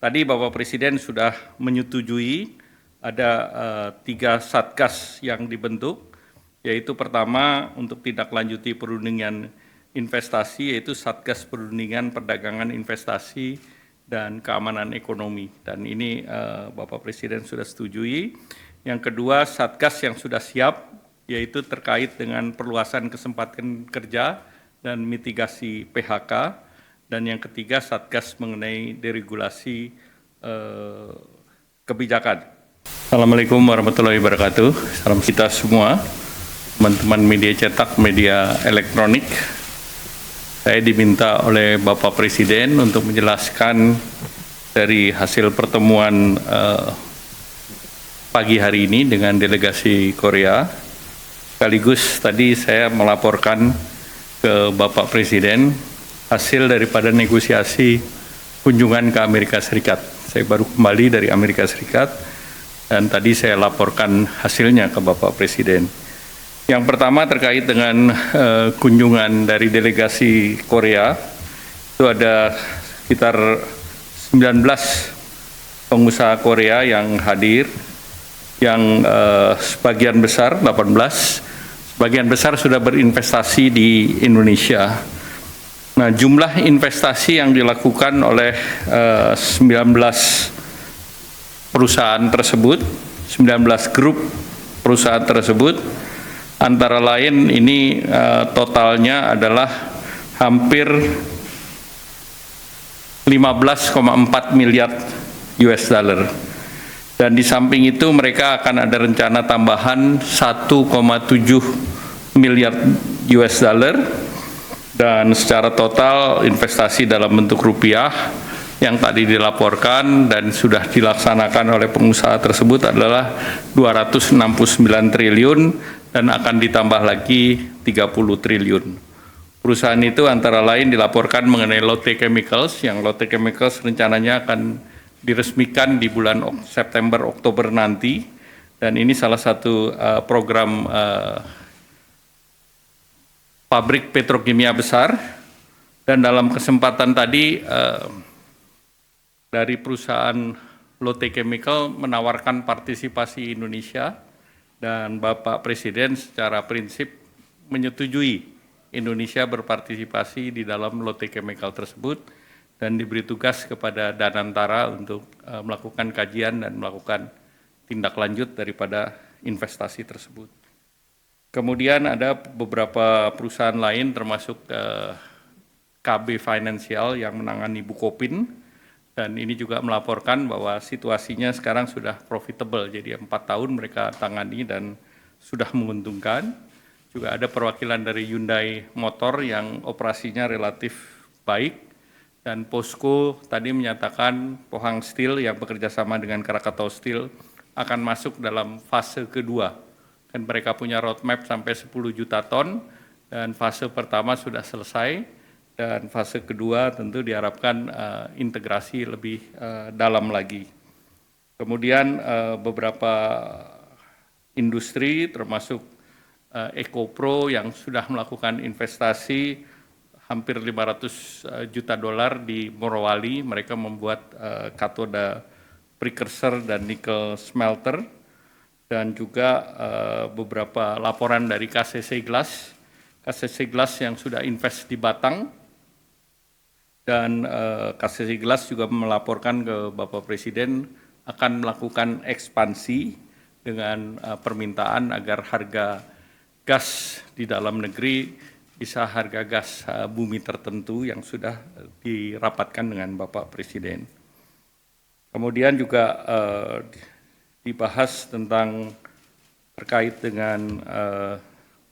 Tadi Bapak Presiden sudah menyetujui ada 3 satgas yang dibentuk, yaitu pertama untuk tindak lanjuti perundingan investasi, yaitu Satgas Perundingan Perdagangan Investasi dan Keamanan Ekonomi. Dan ini Bapak Presiden sudah setujui. Yang kedua, Satgas yang sudah siap, yaitu terkait dengan perluasan kesempatan kerja dan mitigasi PHK. Dan yang ketiga, Satgas mengenai deregulasi kebijakan. Assalamualaikum warahmatullahi wabarakatuh. Salam kita semua, teman-teman media cetak, media elektronik. Saya diminta oleh Bapak Presiden untuk menjelaskan dari hasil pertemuan pagi hari ini dengan delegasi Korea. Sekaligus tadi saya melaporkan ke Bapak Presiden hasil daripada negosiasi kunjungan ke Amerika Serikat. Saya baru kembali dari Amerika Serikat dan tadi saya laporkan hasilnya ke Bapak Presiden. Yang pertama terkait dengan kunjungan dari delegasi Korea, itu ada sekitar 19 pengusaha Korea yang hadir, yang sebagian besar, 18, sebagian besar sudah berinvestasi di Indonesia. Nah, jumlah investasi yang dilakukan oleh 19 perusahaan tersebut, 19 grup perusahaan tersebut, antara lain ini totalnya adalah hampir 15,4 miliar US dollar. Dan di samping itu mereka akan ada rencana tambahan 1,7 miliar US dollar. Dan secara total investasi dalam bentuk rupiah yang tadi dilaporkan dan sudah dilaksanakan oleh pengusaha tersebut adalah 269 triliun dan akan ditambah lagi 30 triliun. Perusahaan itu antara lain dilaporkan mengenai Lotte Chemicals, yang Lotte Chemicals rencananya akan diresmikan di bulan September-Oktober nanti, dan ini salah satu program pabrik petrokimia besar. Dan dalam kesempatan tadi dari perusahaan Lotte Chemical menawarkan partisipasi Indonesia, dan Bapak Presiden secara prinsip menyetujui Indonesia berpartisipasi di dalam Lotte Chemical tersebut dan diberi tugas kepada Danantara untuk melakukan kajian dan melakukan tindak lanjut daripada investasi tersebut. Kemudian ada beberapa perusahaan lain termasuk KB Financial yang menangani Bukopin, dan ini juga melaporkan bahwa situasinya sekarang sudah profitable, jadi 4 tahun mereka tangani dan sudah menguntungkan. Juga ada perwakilan dari Hyundai Motor yang operasinya relatif baik, dan POSCO tadi menyatakan Pohang Steel yang bekerja sama dengan Krakatau Steel akan masuk dalam fase kedua. Dan mereka punya roadmap sampai 10 juta ton, dan fase pertama sudah selesai, dan fase kedua tentu diharapkan integrasi lebih dalam lagi. Kemudian beberapa industri termasuk EcoPro yang sudah melakukan investasi hampir 500 juta dolar di Morowali, mereka membuat katoda precursor dan nikel smelter. Dan juga beberapa laporan dari KCC Glass yang sudah invest di Batang, dan KCC Glass juga melaporkan ke Bapak Presiden akan melakukan ekspansi dengan permintaan agar harga gas di dalam negeri bisa harga gas bumi tertentu yang sudah dirapatkan dengan Bapak Presiden. Kemudian juga dibahas tentang terkait dengan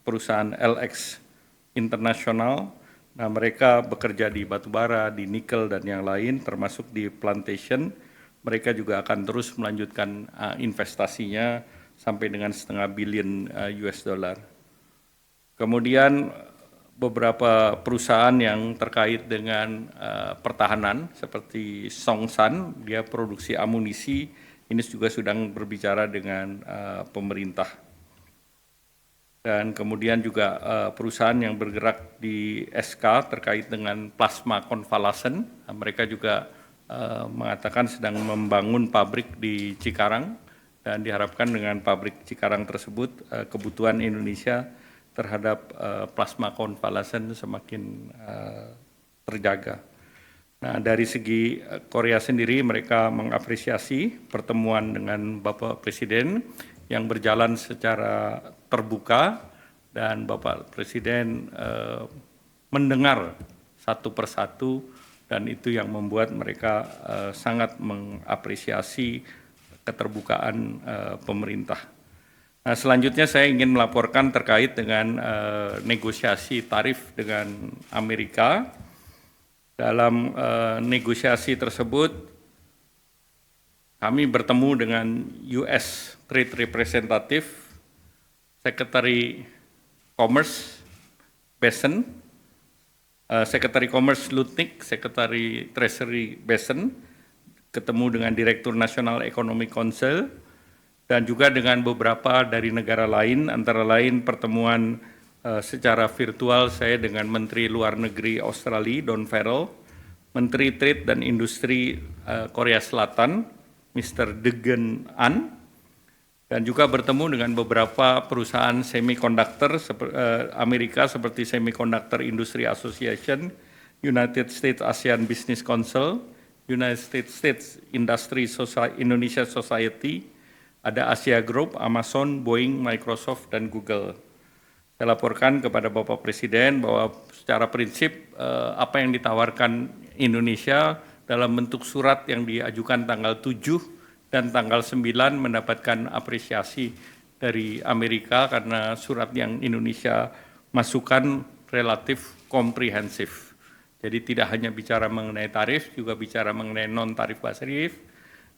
perusahaan LX Internasional. Nah, mereka bekerja di batubara, di nikel dan yang lain, termasuk di plantation. Mereka juga akan terus melanjutkan investasinya sampai dengan 0,5 billion US dollar. Kemudian beberapa perusahaan yang terkait dengan pertahanan seperti Songsan, dia produksi amunisi. Ini juga sedang berbicara dengan pemerintah. Dan kemudian juga perusahaan yang bergerak di SK terkait dengan plasma konvalesen, mereka juga mengatakan sedang membangun pabrik di Cikarang, dan diharapkan dengan pabrik Cikarang tersebut kebutuhan Indonesia terhadap plasma konvalesen semakin terjaga. Nah, dari segi Korea sendiri, mereka mengapresiasi pertemuan dengan Bapak Presiden yang berjalan secara terbuka, dan Bapak Presiden mendengar satu persatu, dan itu yang membuat mereka sangat mengapresiasi keterbukaan pemerintah. Nah, selanjutnya saya ingin melaporkan terkait dengan negosiasi tarif dengan Amerika. Dalam negosiasi tersebut, kami bertemu dengan US Trade Representative, Secretary Commerce Besen, Secretary Commerce Lutnick, Secretary Treasury Besen, ketemu dengan Direktur Nasional Economic Council, dan juga dengan beberapa dari negara lain, antara lain pertemuan secara virtual saya dengan Menteri Luar Negeri Australia, Don Farrell, Menteri Trade dan Industri Korea Selatan, Mr. Degen An, dan juga bertemu dengan beberapa perusahaan semiconductor Amerika seperti Semiconductor Industry Association, United States ASEAN Business Council, United States Industry Indonesia Society, ada Asia Group, Amazon, Boeing, Microsoft, dan Google. Saya laporkan kepada Bapak Presiden bahwa secara prinsip apa yang ditawarkan Indonesia dalam bentuk surat yang diajukan tanggal 7 dan tanggal 9 mendapatkan apresiasi dari Amerika, karena surat yang Indonesia masukkan relatif komprehensif. Jadi tidak hanya bicara mengenai tarif, juga bicara mengenai non-tarif tarif,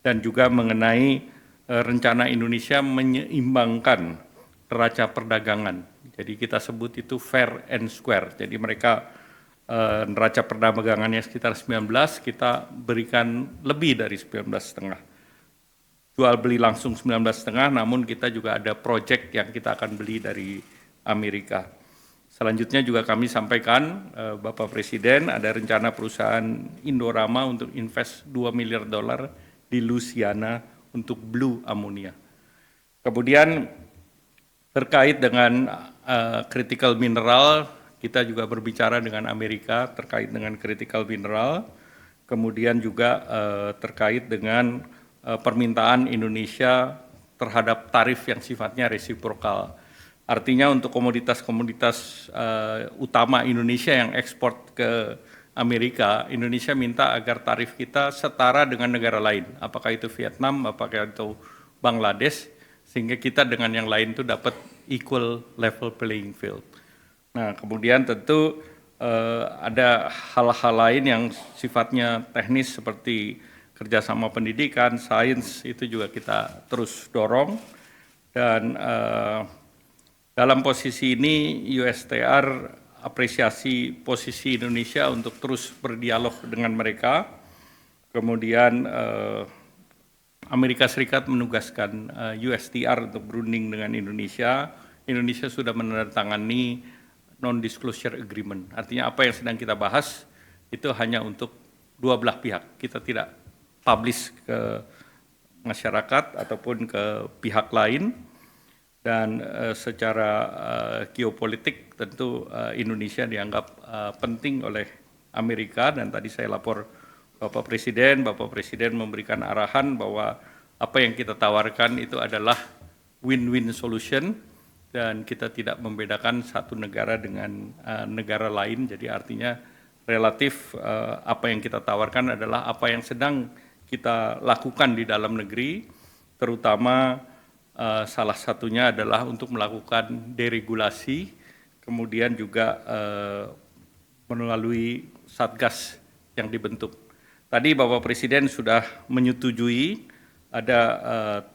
dan juga mengenai rencana Indonesia menyeimbangkan neraca perdagangan. Jadi kita sebut itu fair and square. Jadi mereka neraca perdagangannya sekitar 19, kita berikan lebih dari 19,5. Jual beli langsung 19,5, namun kita juga ada proyek yang kita akan beli dari Amerika. Selanjutnya juga kami sampaikan, Bapak Presiden, ada rencana perusahaan Indorama untuk invest $2 miliar di Louisiana untuk blue ammonia. Kemudian terkait dengan critical mineral, kita juga berbicara dengan Amerika terkait dengan critical mineral, kemudian juga terkait dengan permintaan Indonesia terhadap tarif yang sifatnya resiprokal. Artinya untuk komoditas-komoditas utama Indonesia yang ekspor ke Amerika, Indonesia minta agar tarif kita setara dengan negara lain, apakah itu Vietnam, apakah itu Bangladesh, sehingga kita dengan yang lain itu dapat equal level playing field. Nah, kemudian tentu ada hal-hal lain yang sifatnya teknis seperti kerjasama pendidikan, sains, itu juga kita terus dorong. Dan dalam posisi ini USTR apresiasi posisi Indonesia untuk terus berdialog dengan mereka. Kemudian Amerika Serikat menugaskan USTR untuk berunding dengan Indonesia. Indonesia sudah menandatangani non-disclosure agreement. Artinya apa yang sedang kita bahas itu hanya untuk dua belah pihak. Kita tidak publish ke masyarakat ataupun ke pihak lain. Dan secara geopolitik tentu Indonesia dianggap penting oleh Amerika, dan tadi saya lapor Bapak Presiden memberikan arahan bahwa apa yang kita tawarkan itu adalah win-win solution, dan kita tidak membedakan satu negara dengan negara lain. Jadi artinya relatif apa yang kita tawarkan adalah apa yang sedang kita lakukan di dalam negeri, terutama salah satunya adalah untuk melakukan deregulasi, kemudian juga melalui Satgas yang dibentuk. Tadi Bapak Presiden sudah menyetujui ada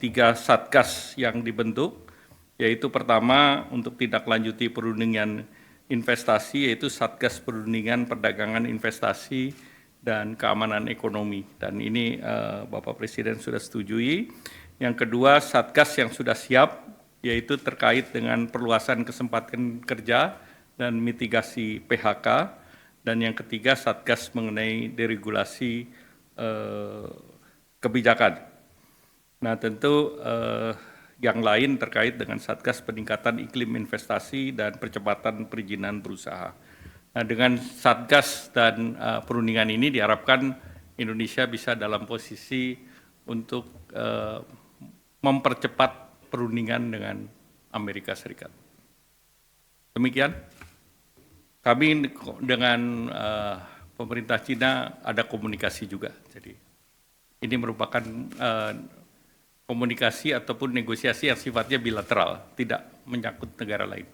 3 Satgas yang dibentuk, yaitu pertama untuk tindak lanjuti perundingan investasi, yaitu Satgas Perundingan Perdagangan Investasi dan Keamanan Ekonomi. Dan ini Bapak Presiden sudah setujui. Yang kedua, Satgas yang sudah siap, yaitu terkait dengan perluasan kesempatan kerja dan mitigasi PHK. Dan yang ketiga, Satgas mengenai deregulasi kebijakan. Nah, tentu yang lain terkait dengan Satgas Peningkatan Iklim Investasi dan Percepatan Perizinan Berusaha. Nah, dengan Satgas dan perundingan ini diharapkan Indonesia bisa dalam posisi untuk mempercepat perundingan dengan Amerika Serikat. Demikian, kami dengan pemerintah Cina ada komunikasi juga. Jadi ini merupakan komunikasi ataupun negosiasi yang sifatnya bilateral, tidak menyangkut negara lain.